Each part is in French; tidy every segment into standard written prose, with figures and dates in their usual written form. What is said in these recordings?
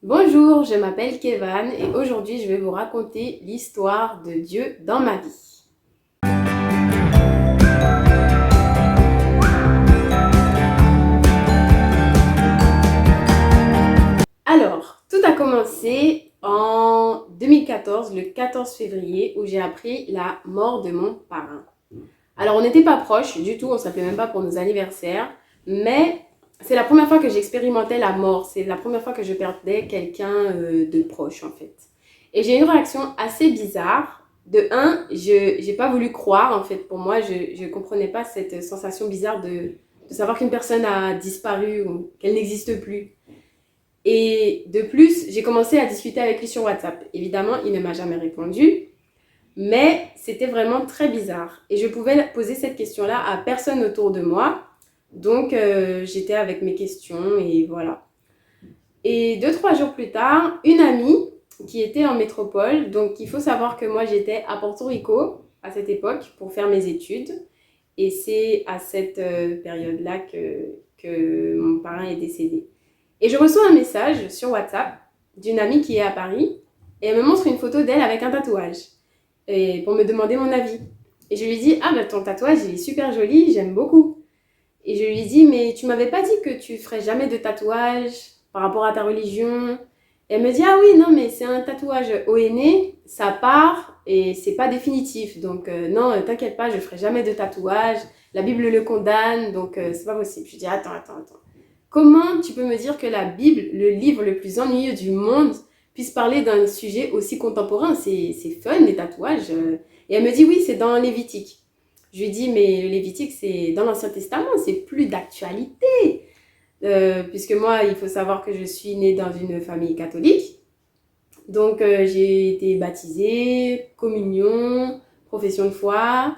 Bonjour, je m'appelle Kevan et aujourd'hui je vais vous raconter l'histoire de Dieu dans ma vie. Alors, tout a commencé en 2014, le 14 février, où j'ai appris la mort de mon parrain. Alors, on n'était pas proches du tout, on ne s'appelait même pas pour nos anniversaires, mais c'est la première fois que j'expérimentais la mort, c'est la première fois que je perdais quelqu'un de proche en fait. Et j'ai eu une réaction assez bizarre. De un, je n'ai pas voulu croire en fait, pour moi, je ne comprenais pas cette sensation bizarre de savoir qu'une personne a disparu ou qu'elle n'existe plus. Et de plus, j'ai commencé à discuter avec lui sur WhatsApp. Évidemment, il ne m'a jamais répondu, mais c'était vraiment très bizarre. Et je pouvais poser cette question-là à personne autour de moi. Donc, j'étais avec mes questions et voilà. Et 2, 3 jours plus tard, une amie qui était en métropole, donc il faut savoir que moi j'étais à Porto Rico à cette époque pour faire mes études. Et c'est à cette période-là que mon parrain est décédé. Et je reçois un message sur WhatsApp d'une amie qui est à Paris et elle me montre une photo d'elle avec un tatouage et pour me demander mon avis. Et je lui dis, ah ben ton tatouage il est super joli, j'aime beaucoup. Et je lui dis, mais tu m'avais pas dit que tu ferais jamais de tatouage par rapport à ta religion? Et elle me dit, ah oui, non, mais c'est un tatouage ONE, ça part et c'est pas définitif. Donc non, t'inquiète pas, je ferai jamais de tatouage. La Bible le condamne, donc c'est pas possible. Je dis, attends. Comment tu peux me dire que la Bible, le livre le plus ennuyeux du monde, puisse parler d'un sujet aussi contemporain? C'est fun, les tatouages. Et elle me dit, oui, c'est dans Lévitique. Je lui dis, mais le Lévitique, c'est dans l'Ancien Testament, c'est plus d'actualité. Puisque moi, il faut savoir que je suis née dans une famille catholique. Donc, j'ai été baptisée, communion, profession de foi.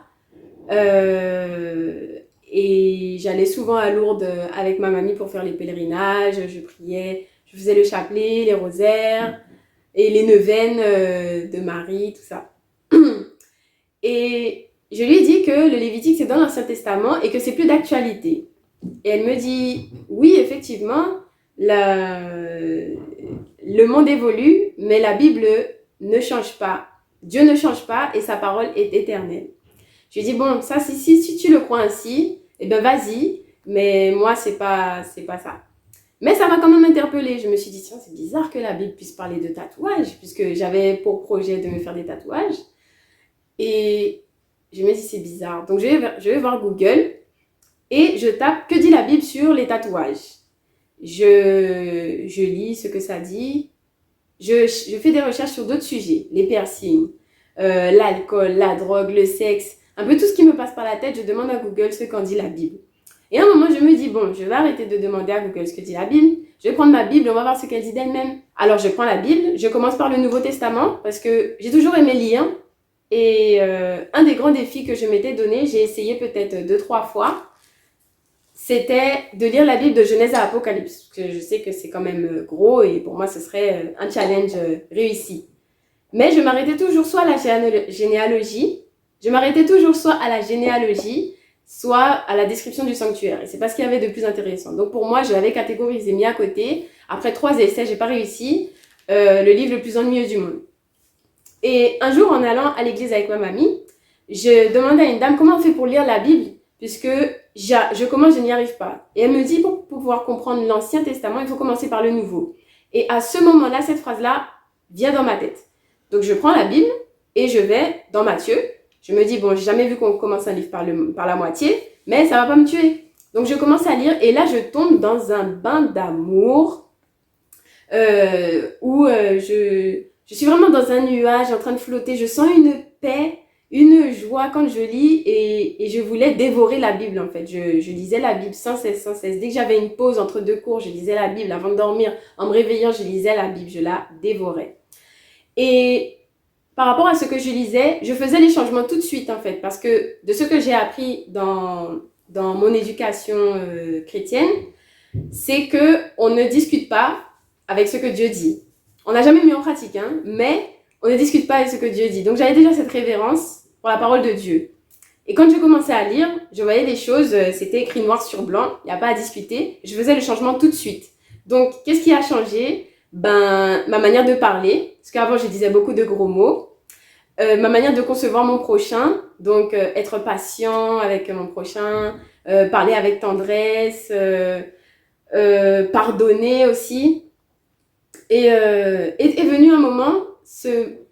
Et j'allais souvent à Lourdes avec ma mamie pour faire les pèlerinages. Je priais, je faisais le chapelet, les rosaires et les neuvaines de Marie, tout ça. Et je lui ai dit que le Lévitique, c'est dans l'Ancien Testament et que c'est plus d'actualité. Et elle me dit, oui, effectivement, le monde évolue, mais la Bible ne change pas. Dieu ne change pas et sa parole est éternelle. Je lui ai dit, bon, ça, si tu le crois ainsi, eh bien, vas-y, mais moi, c'est pas ça. Mais ça m'a quand même interpellée. Je me suis dit, tiens, c'est bizarre que la Bible puisse parler de tatouage, puisque j'avais pour projet de me faire des tatouages. Et je me dis, c'est bizarre. Donc, je vais voir Google et je tape que dit la Bible sur les tatouages. Je lis ce que ça dit. Je fais des recherches sur d'autres sujets, les piercings, l'alcool, la drogue, le sexe, un peu tout ce qui me passe par la tête. Je demande à Google ce qu'en dit la Bible. Et à un moment, je me dis, bon, je vais arrêter de demander à Google ce que dit la Bible. Je vais prendre ma Bible, on va voir ce qu'elle dit d'elle-même. Alors, je prends la Bible, je commence par le Nouveau Testament parce que j'ai toujours aimé lire. Et un des grands défis que je m'étais donné, j'ai essayé peut-être 2, 3 fois, c'était de lire la Bible de Genèse à Apocalypse. Parce que je sais que c'est quand même gros et pour moi, ce serait un challenge réussi. Mais je m'arrêtais toujours soit à la généalogie, soit à la description du sanctuaire. Et c'est pas ce qu'il y avait de plus intéressant. Donc pour moi, je l'avais catégorisé, mis à côté. Après 3 essais, j'ai pas réussi. Le livre le plus ennuyeux du monde. Et un jour, en allant à l'église avec ma mamie, je demandais à une dame comment on fait pour lire la Bible, puisque je n'y arrive pas. Et elle me dit, pour pouvoir comprendre l'Ancien Testament, il faut commencer par le Nouveau. Et à ce moment-là, cette phrase-là vient dans ma tête. Donc je prends la Bible et je vais dans Matthieu. Je me dis, bon, j'ai jamais vu qu'on commence un livre par la moitié, mais ça va pas me tuer. Donc je commence à lire et là, je tombe dans un bain d'amour où je suis vraiment dans un nuage en train de flotter. Je sens une paix, une joie quand je lis et je voulais dévorer la Bible en fait. Je lisais la Bible sans cesse. Dès que j'avais une pause entre 2 cours, je lisais la Bible. Avant de dormir, en me réveillant, je lisais la Bible. Je la dévorais. Et par rapport à ce que je lisais, je faisais les changements tout de suite en fait. Parce que de ce que j'ai appris dans mon éducation chrétienne, c'est qu'on ne discute pas avec ce que Dieu dit. On n'a jamais mis en pratique, hein, mais on ne discute pas avec ce que Dieu dit. Donc j'avais déjà cette révérence pour la parole de Dieu. Et quand je commençais à lire, je voyais des choses, c'était écrit noir sur blanc, il n'y a pas à discuter. Je faisais le changement tout de suite. Donc qu'est-ce qui a changé? ma manière de parler, parce qu'avant je disais beaucoup de gros mots, ma manière de concevoir mon prochain, donc être patient avec mon prochain, parler avec tendresse, pardonner aussi. Et est venu un moment, cette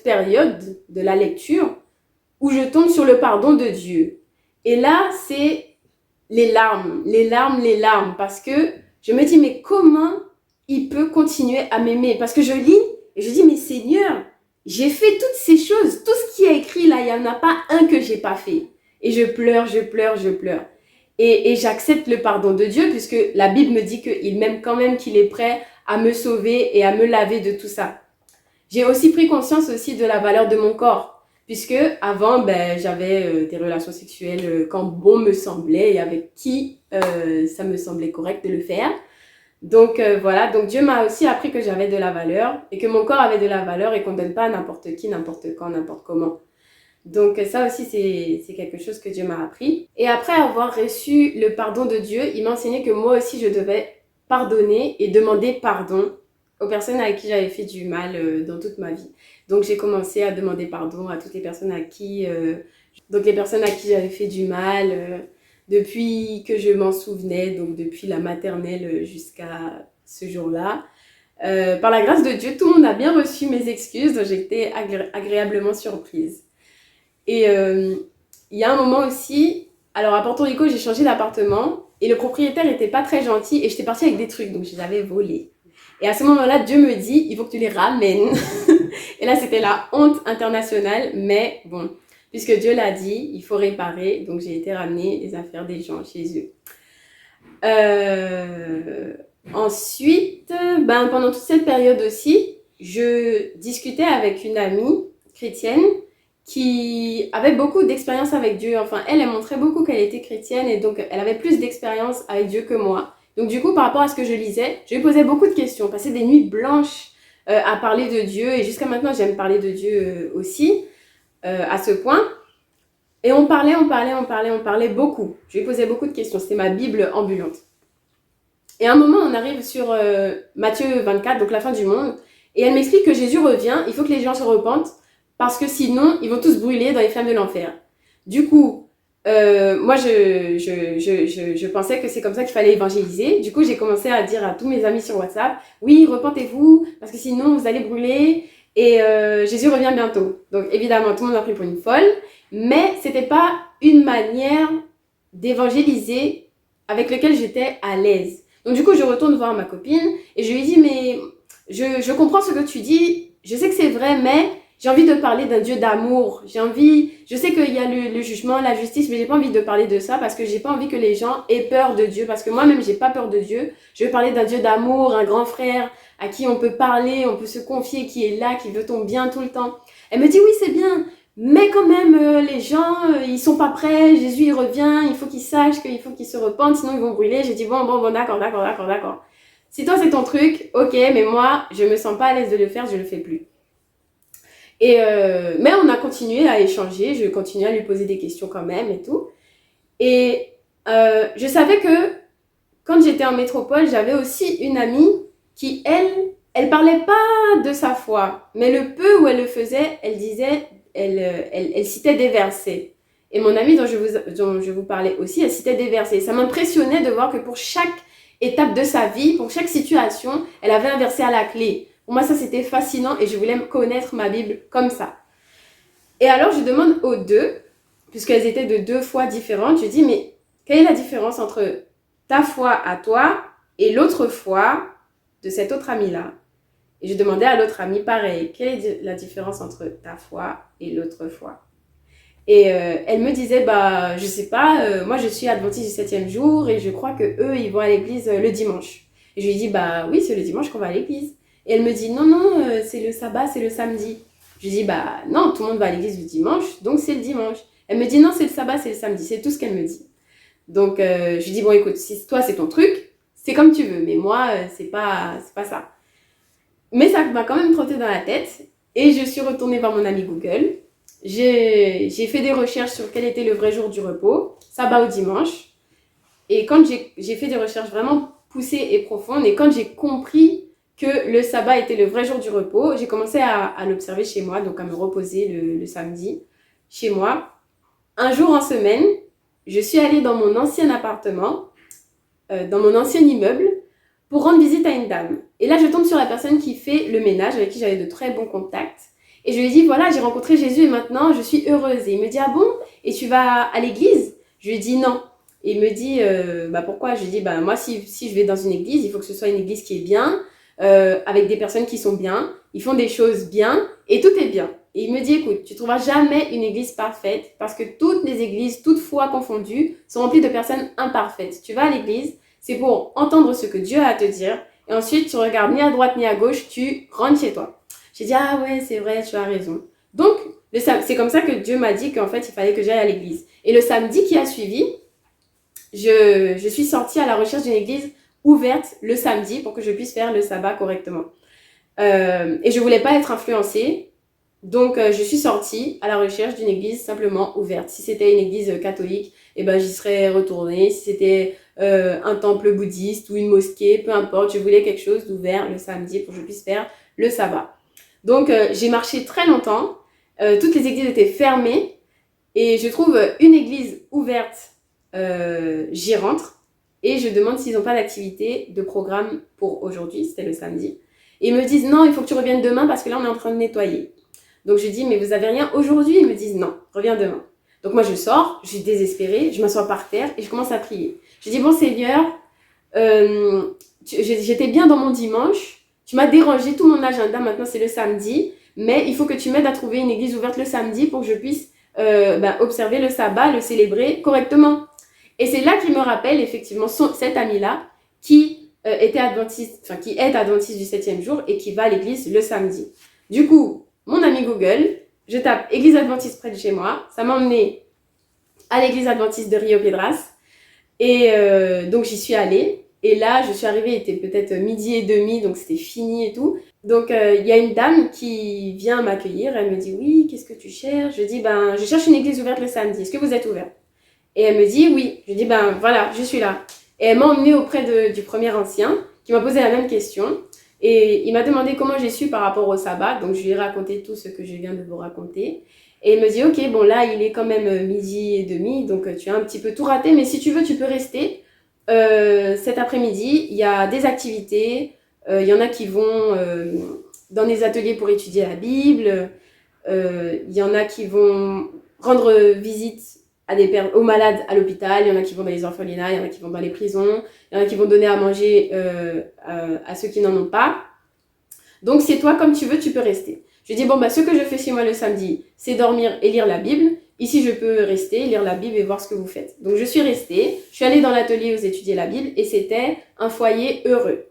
période de la lecture, où je tombe sur le pardon de Dieu. Et là, c'est les larmes, parce que je me dis, mais comment il peut continuer à m'aimer? Parce que je lis et je dis, mais Seigneur, j'ai fait toutes ces choses, tout ce qui est écrit là, il n'y en a pas un que j'ai pas fait. Et je pleure. Et j'accepte le pardon de Dieu, puisque la Bible me dit qu'il m'aime quand même, qu'il est prêt à me sauver et à me laver de tout ça. J'ai aussi pris conscience aussi de la valeur de mon corps, puisque avant, j'avais des relations sexuelles quand bon me semblait et avec qui ça me semblait correct de le faire. Donc voilà, donc Dieu m'a aussi appris que j'avais de la valeur et que mon corps avait de la valeur et qu'on ne donne pas à n'importe qui, n'importe quand, n'importe comment. Donc ça aussi, c'est quelque chose que Dieu m'a appris. Et après avoir reçu le pardon de Dieu, il m'a enseigné que moi aussi, je devais pardonner et demander pardon aux personnes avec qui j'avais fait du mal dans toute ma vie. Donc j'ai commencé à demander pardon à toutes les personnes à qui... donc les personnes à qui j'avais fait du mal depuis que je m'en souvenais, donc depuis la maternelle jusqu'à ce jour-là. Par la grâce de Dieu, tout le monde a bien reçu mes excuses, donc j'ai été agréablement surprise. Et il y a un moment aussi, alors à Porto Rico, j'ai changé d'appartement et le propriétaire était pas très gentil et j'étais partie avec des trucs, donc je les avais volés. Et à ce moment-là, Dieu me dit, il faut que tu les ramènes. Et là, c'était la honte internationale, mais bon, puisque Dieu l'a dit, il faut réparer, donc j'ai été ramener les affaires des gens chez eux. Ensuite, pendant toute cette période aussi, je discutais avec une amie chrétienne qui avait beaucoup d'expérience avec Dieu. Enfin, elle montrait beaucoup qu'elle était chrétienne et donc elle avait plus d'expérience avec Dieu que moi. Donc du coup, par rapport à ce que je lisais, je lui posais beaucoup de questions, passais des nuits blanches à parler de Dieu et jusqu'à maintenant, j'aime parler de Dieu aussi, à ce point. Et on parlait beaucoup. Je lui posais beaucoup de questions, c'était ma Bible ambulante. Et à un moment, on arrive sur Matthieu 24, donc la fin du monde, et elle m'explique que Jésus revient, il faut que les gens se repentent, parce que sinon, ils vont tous brûler dans les flammes de l'enfer. Du coup, moi, je pensais que c'est comme ça qu'il fallait évangéliser. Du coup, j'ai commencé à dire à tous mes amis sur WhatsApp, oui, repentez-vous, parce que sinon, vous allez brûler, et Jésus revient bientôt. Donc, évidemment, tout le monde m'a pris pour une folle, mais c'était pas une manière d'évangéliser avec laquelle j'étais à l'aise. Donc, du coup, je retourne voir ma copine, et je lui dis, mais je comprends ce que tu dis, je sais que c'est vrai, mais j'ai envie de parler d'un Dieu d'amour. Je sais qu'il y a le jugement, la justice, mais j'ai pas envie de parler de ça parce que j'ai pas envie que les gens aient peur de Dieu. Parce que moi-même, j'ai pas peur de Dieu. Je veux parler d'un Dieu d'amour, un grand frère à qui on peut parler, on peut se confier, qui est là, qui veut ton bien tout le temps. Elle me dit, oui, c'est bien, mais quand même, les gens, ils sont pas prêts. Jésus, il revient, il faut qu'ils sachent qu'il faut qu'ils se repentent, sinon ils vont brûler. J'ai dit, bon, d'accord. Si toi, c'est ton truc, ok, mais moi, je me sens pas à l'aise de le faire, je le fais plus. Mais on a continué à échanger, je continuais à lui poser des questions quand même et tout. Et je savais que quand j'étais en métropole, j'avais aussi une amie qui, elle parlait pas de sa foi, mais le peu où elle le faisait, elle disait, elle citait des versets. Et mon amie dont je vous parlais aussi, elle citait des versets. Ça m'impressionnait de voir que pour chaque étape de sa vie, pour chaque situation, elle avait un verset à la clé. Pour moi, ça, c'était fascinant et je voulais connaître ma Bible comme ça. Et alors, je demande aux deux, puisqu'elles étaient de deux foi différentes, je dis, mais quelle est la différence entre ta foi à toi et l'autre foi de cette autre amie-là? Et je demandais à l'autre amie, pareil, quelle est la différence entre ta foi et l'autre foi? Et elle me disait, je sais pas, moi je suis adventiste du 7e jour et je crois que eux ils vont à l'église le dimanche. Et je lui dis, oui, c'est le dimanche qu'on va à l'église. Et elle me dit, non, c'est le sabbat, c'est le samedi. Je lui dis, non, tout le monde va à l'église le dimanche, donc c'est le dimanche. Elle me dit, non, c'est le sabbat, c'est le samedi. C'est tout ce qu'elle me dit. Donc, je lui dis, bon, écoute, si toi, c'est ton truc, c'est comme tu veux. Mais moi, c'est pas ça. Mais ça m'a quand même trotté dans la tête. Et je suis retournée voir mon ami Google. J'ai fait des recherches sur quel était le vrai jour du repos, sabbat ou dimanche. Et quand j'ai fait des recherches vraiment poussée et profonde. Et quand j'ai compris que le sabbat était le vrai jour du repos, j'ai commencé à l'observer chez moi, donc à me reposer le samedi chez moi. Un jour en semaine, je suis allée dans mon ancien appartement, dans mon ancien immeuble, pour rendre visite à une dame. Et là, je tombe sur la personne qui fait le ménage, avec qui j'avais de très bons contacts. Et je lui ai dit, voilà, j'ai rencontré Jésus et maintenant, je suis heureuse. Et il me dit, ah bon? Et tu vas à l'église? Je lui ai dit non. Et il me dit, pourquoi? Je lui ai dit, moi, si je vais dans une église, il faut que ce soit une église qui est bien, avec des personnes qui sont bien, ils font des choses bien, et tout est bien. Et il me dit, écoute, tu ne trouveras jamais une église parfaite, parce que toutes les églises, toutes foi confondues, sont remplies de personnes imparfaites. Tu vas à l'église, c'est pour entendre ce que Dieu a à te dire, et ensuite, tu regardes ni à droite ni à gauche, tu rentres chez toi. J'ai dit, ah ouais, c'est vrai, tu as raison. Donc, c'est comme ça que Dieu m'a dit qu'en fait, il fallait que j'aille à l'église. Et le samedi qui a suivi, je suis sortie à la recherche d'une église ouverte le samedi pour que je puisse faire le sabbat correctement. Et je voulais pas être influencée. Donc, je suis sortie à la recherche d'une église simplement ouverte. Si c'était une église catholique, j'y serais retournée. Si c'était un temple bouddhiste ou une mosquée, peu importe, je voulais quelque chose d'ouvert le samedi pour que je puisse faire le sabbat. Donc, j'ai marché très longtemps. Toutes les églises étaient fermées. Et je trouve une église ouverte, j'y rentre. Et je demande s'ils n'ont pas d'activité, de programme pour aujourd'hui. C'était le samedi. Et ils me disent, non, il faut que tu reviennes demain parce que là, on est en train de nettoyer. Donc, je dis, mais vous avez rien aujourd'hui? Ils me disent, non, reviens demain. Donc, moi, je sors, je suis désespérée, je m'assois par terre et je commence à prier. Je dis, bon Seigneur, j'étais bien dans mon dimanche, tu m'as dérangé tout mon agenda, maintenant c'est le samedi, mais il faut que tu m'aides à trouver une église ouverte le samedi pour que je puisse observer le sabbat, le célébrer correctement. Et c'est là qu'il me rappelle effectivement cet ami-là qui est adventiste du 7e jour et qui va à l'église le samedi. Du coup, mon ami Google, je tape église adventiste près de chez moi, ça m'a emmené à l'église adventiste de Rio Piedras. Et donc j'y suis allée. Et là, je suis arrivée, il était peut-être 12h30, donc c'était fini et tout. Donc il y a une dame qui vient m'accueillir. Elle me dit, oui, qu'est-ce que tu cherches? Je dis, je cherche une église ouverte le samedi. Est-ce que vous êtes ouvert? Et elle me dit, oui. Je dis, voilà, je suis là. Et elle m'a emmenée auprès du premier ancien qui m'a posé la même question. Et il m'a demandé comment j'ai su par rapport au sabbat. Donc je lui ai raconté tout ce que je viens de vous raconter. Et il me dit, ok, bon là, il est quand même 12h30, donc tu as un petit peu tout raté, mais si tu veux, tu peux rester. Cet après-midi, il y a des activités, il y en a qui vont dans des ateliers pour étudier la Bible, il y en a qui vont rendre visite aux malades à l'hôpital, il y en a qui vont dans les orphelinats, il y en a qui vont dans les prisons, il y en a qui vont donner à manger à ceux qui n'en ont pas. Donc c'est toi, comme tu veux, tu peux rester. Je dis, ce que je fais chez moi le samedi, c'est dormir et lire la Bible. Ici, je peux rester, lire la Bible et voir ce que vous faites. Donc, je suis restée. Je suis allée dans l'atelier où j'étudiais la Bible et c'était un foyer heureux.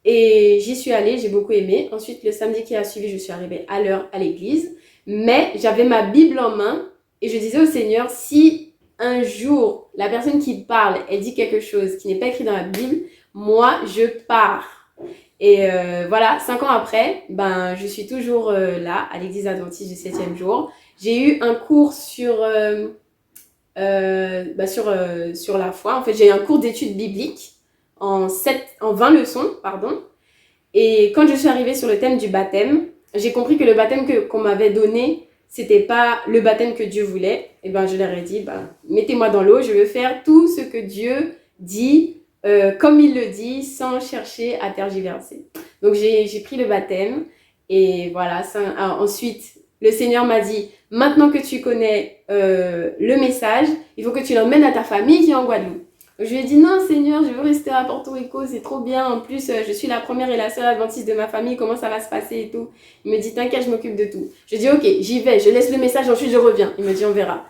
Et j'y suis allée, j'ai beaucoup aimé. Ensuite, le samedi qui a suivi, je suis arrivée à l'heure à l'église. Mais j'avais ma Bible en main et je disais au Seigneur, si un jour, la personne qui parle, elle dit quelque chose qui n'est pas écrit dans la Bible, moi, je pars. Et voilà, 5 ans après, je suis toujours là, à l'église adventiste du 7e jour. J'ai eu un cours sur la foi. En fait, j'ai eu un cours d'études bibliques en 20 leçons, pardon. Et quand je suis arrivée sur le thème du baptême, j'ai compris que le baptême qu'on m'avait donné, c'était pas le baptême que Dieu voulait. Et je leur ai dit, mettez-moi dans l'eau, je veux faire tout ce que Dieu dit, comme il le dit, sans chercher à tergiverser. Donc j'ai pris le baptême et voilà. Ensuite, le Seigneur m'a dit, maintenant que tu connais le message, il faut que tu l'emmènes à ta famille qui est en Guadeloupe. Donc, je lui ai dit, non Seigneur, je veux rester à Porto Rico, c'est trop bien. En plus, je suis la première et la seule adventiste de ma famille, comment ça va se passer et tout. Il me dit, t'inquiète, je m'occupe de tout. Je dis, ok, j'y vais, je laisse le message, ensuite je reviens. Il me dit, on verra.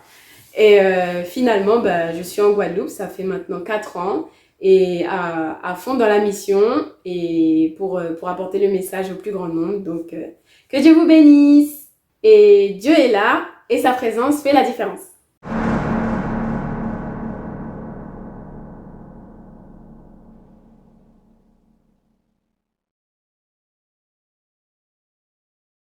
Et finalement, je suis en Guadeloupe, ça fait maintenant 4 ans. Et à fond dans la mission et pour apporter le message au plus grand nombre. Donc, que Dieu vous bénisse. Et Dieu est là et sa présence fait la différence.